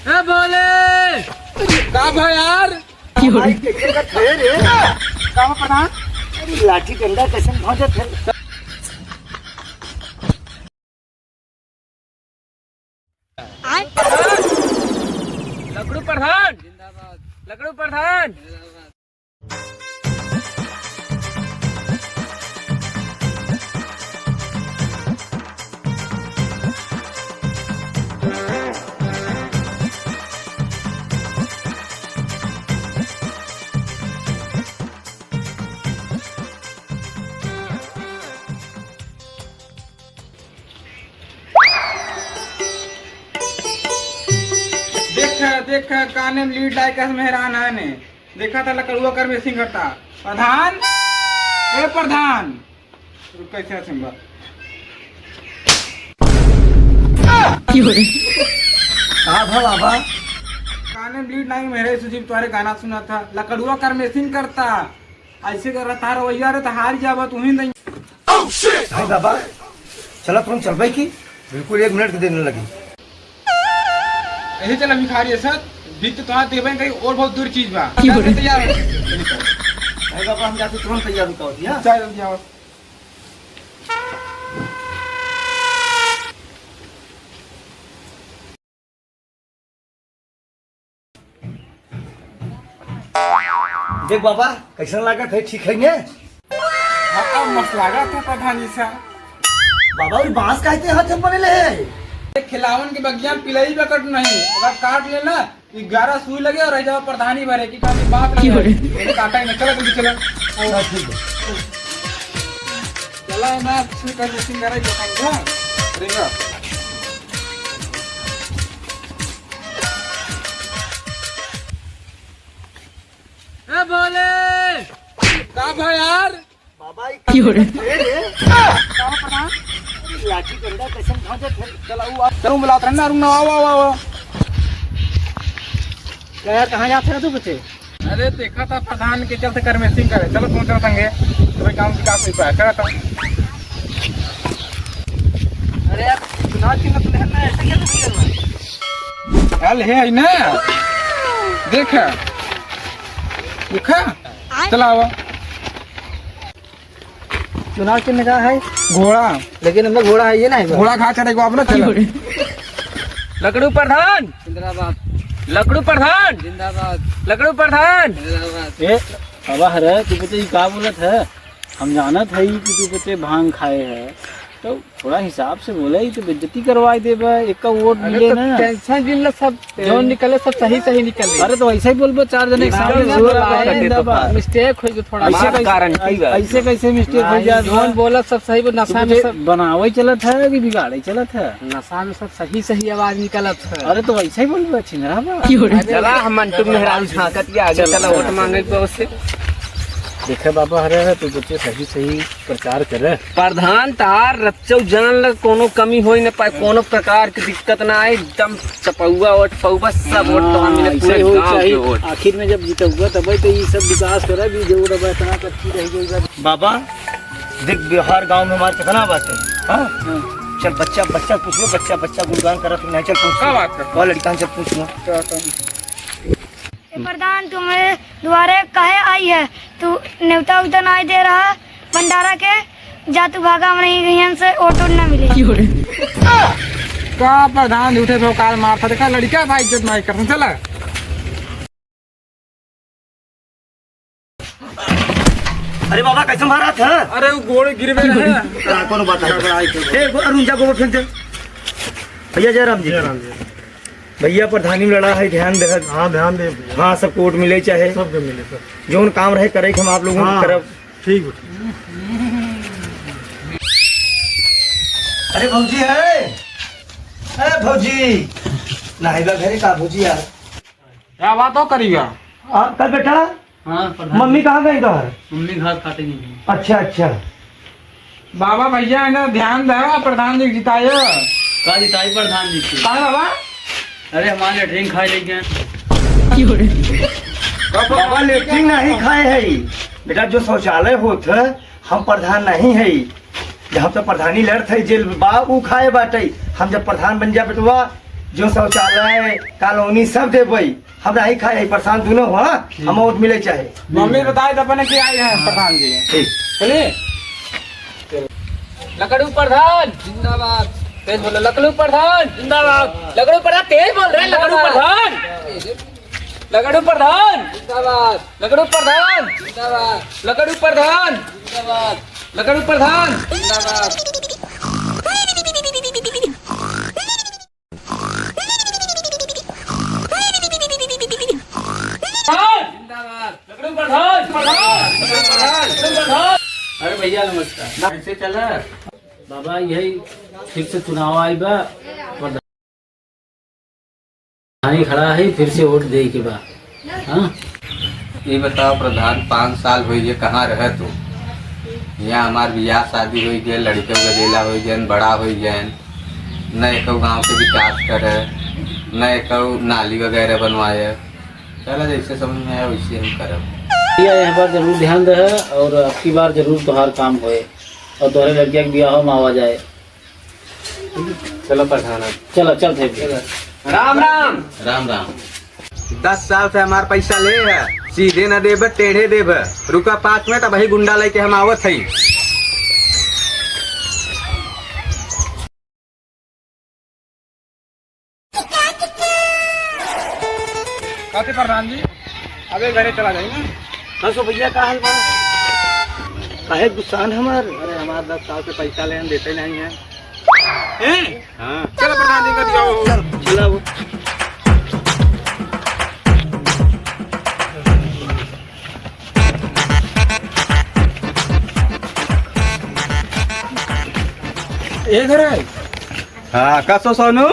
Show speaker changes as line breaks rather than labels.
ए बोले का भाई यार
भाई कैसे का थे रे
का प्रधान
अरे लाठी डंडा कैसे भौजत है।
लकड़ू प्रधान जिंदाबाद लकड़ू प्रधान देखा काने में लीड लाइक मेहरान है ने देखा था लकड़ुआ कर में सिंह करता प्रधान ए प्रधान कैसे सिंगा
बाबा
काने में लीड नहीं मेरे सुजीव तुम्हारे गाना सुना था लकड़ुआ कर में सिंह करता ऐसे कर रहा था रवैया रे तो हार जावा तू ही नहीं
भाई बाबा चलो तुम चल भाई की बिल्कुल 1 मिनट देने लगी।
ऐसे चला भिखारी सर बीत तो तुहां देबे कहीं और बहुत दूर चीज बा तैयार है
भाई बाबा हम जाते तुरंत तैयार होता दिया
चल जाओ
देख बाबा कैसा लगा थे ठीक है ने
हाँ मस्त लगा था प्रधान जी सा
बाबा और बांस कहते हाथ में बने ले
खिलावन के बगिया पिलाई बकट नहीं अगर काट लेना 11 सुई लगे और रह जाओ प्रधानी भरे की काफी बाप लगे काटा ही नहीं चला तुम चला
ठीक है
चला ना सुई कर सिंह करे बताएंगे रिंगा ए बोले का भाई यार
बाबा रे
का प्रधान
लाठी डंडा कैसे भौजत है।
चलो बुलाओ रन्ना रुना आओ
क्या कहाँ जाते रहे तू बच्चे
अरे देखा था प्रधान के चलते कर में सिंह करे चलो तुम चलो संगे तुम्हें काम की काफी पाया करा था
अरे यार चुनाव चिन्ह तो लेना ऐसा क्या करना
हल है ना देखा देखा चलाओ
चुनाव चिन्ह का है
घोड़ा
लेकिन हमें घोड़ा है ये ना
घोड़ा खा चढ़ेगा अपना चलो लकड़ू प्रधान
जिंदाबाद
लकड़ू प्रधान
जिंदाबाद
लकड़ू प्रधान
जिंदाबाद।
ए बाबा हरे तू बच्चे का बोलत है हम जानत है कि तू बच्चे भांग खाए है तो थोड़ा हिसाब से बोले ही तो बेइज्जती करवाई देबा एक का वोट मिले ना
टेंशन जिन सब जो निकले सब सही सही निकले
अरे तो ऐसा ही बोलबो 4 जने एक सामने
मिस्टेक हो जो थोड़ा
ऐसे कारण ऐसे कैसे मिस्टेक हो जाए
जोन बोला सब सही नशा में सब
बनावे चलत है कि बिगाड़े चलत है
नशा में सब सही सही आवाज निकलत है
अरे तो ऐसा ही बोलबो छिंगरा बा
चला हम मंटू मेहरारू झांकत के आगे चला वोट मांगे पे उससे
देखे बाबा हरे है तू बच्चे सही सही प्रचार करे
प्रधान तार रच्चौ जान ल कोनो कमी होई न पाए कोनो प्रकार की दिक्कत ना आए एकदम चपौआ वोट पौवा सब वोट तो हमने पूरे गांव के वोट
आखिर में जब जीतोगे तब तो ये सब विकास करे भी जो रबा इतना कच्ची रह गई
बाबा देख बिहार गांव में हमारे कितना बात है हाँ चल बच्चा पूछ लो बच्चा गुणगान करा तो नहीं चल पूछ
क्या बात कर
और लड़का चल पूछ लो
प्रधान तुम्हारे द्वारे कहे आई है तू न्योता उतना नहीं दे रहा भंडारा के जा तू भागा में नहीं गई से ऑटो न मिले
का प्रधान झूठे भोकाल मारता देखा लड़का भाई इज्जत नहीं करना चला
अरे बाबा कैसे मारा था
अरे वो गोड़ गिरवे रहे
कौन बात है अरुण जा गोबर फेंक दे भैया जयराम जी भैया प्रधानी में लड़ा है ध्यान दे हाँ ध्यान दे हाँ सब कोर्ट मिले चाहे सबके मिले सर जो काम रहे करे हम आप लोगों की तरफ ठीक अरे भौजी है अरे भौजी नहाइबा घरे का भौजी यार
क्या बात हो करिएगा
आप कल बैठा
हाँ
मम्मी कहाँ गई तो
मम्मी घास काटे नहीं
अच्छा
बाबा भैया है ना ध्यान दे प्रधान जी जिताए
का जिताई प्रधान जी की
कहा बाबा
अरे हमारे ड्रिंक खाए लेके
बाबा लेट्रिन नहीं खाए है बेटा जो शौचालय होता हम प्रधान नहीं है जब तो प्रधानी लड़ थे जेल बाबू खाए बाटे हम जब प्रधान बन जा बेटवा जो शौचालय कॉलोनी सब दे भाई हमरा ही खाए परेशान दोनों हुआ अमाउंट मिले चाहे
मम्मी बताए तो अपने के आए हैं प्रधान जी।
ठीक
चलिए
लकड़ू प्रधान जिंदाबाद। तेज बोलो लकड़ू प्रधान जिंदाबाद। लकड़ू प्रधान तेज बोल रहे हैं। लकड़ू प्रधान लकड़ू प्रधान जिंदाबाद। लकड़ू प्रधान जिंदाबाद। लकड़ू प्रधान जिंदाबाद। लकड़ू प्रधान जिंदाबाद। लकड़ू प्रधान प्रधान।
अरे भैया नमस्कार।
कैसे चला?
बाबा यही फिर से चुनाव आई बा, प्रधानी खड़ा है, फिर से वोट दे के बा। हाँ
ये बताओ प्रधान 5 साल हुई ये कहाँ रह तू? यहाँ हमार बियाह शादी हुई गए, लड़के गदेला हुई गए, बड़ा हुई गए, न एक गाँव के विकास करे, न एक नाली वगैरह बनवाए। चलो जैसे समझ में आया वैसे हम करब।
भैया यहाँ पर जरूर ध्यान दे और अब की बार जरूर तुम्हार काम होए और तुम्हारे लड़किया के ब्याह में आवा जाए।
चलो प्रधान
चलो चल थे
राम राम।
राम राम।
10 साल से हमार पैसा ले है, सीधे न देब टेढ़े देब। रुका 5 मिनट, अब वही गुंडा लेके हम आवत है।
कहते प्रधान जी अबे घरे चला जाएंगे।
हाँ सो भैया का हाल बा काहे गुस्सान हमार
अरे हमारे 10 साल से पैसा लेन देते नहीं है। हाँ
चलो प्रधान जी कर जाओ।
चला वो
ये घर है।
हाँ कसो सोनू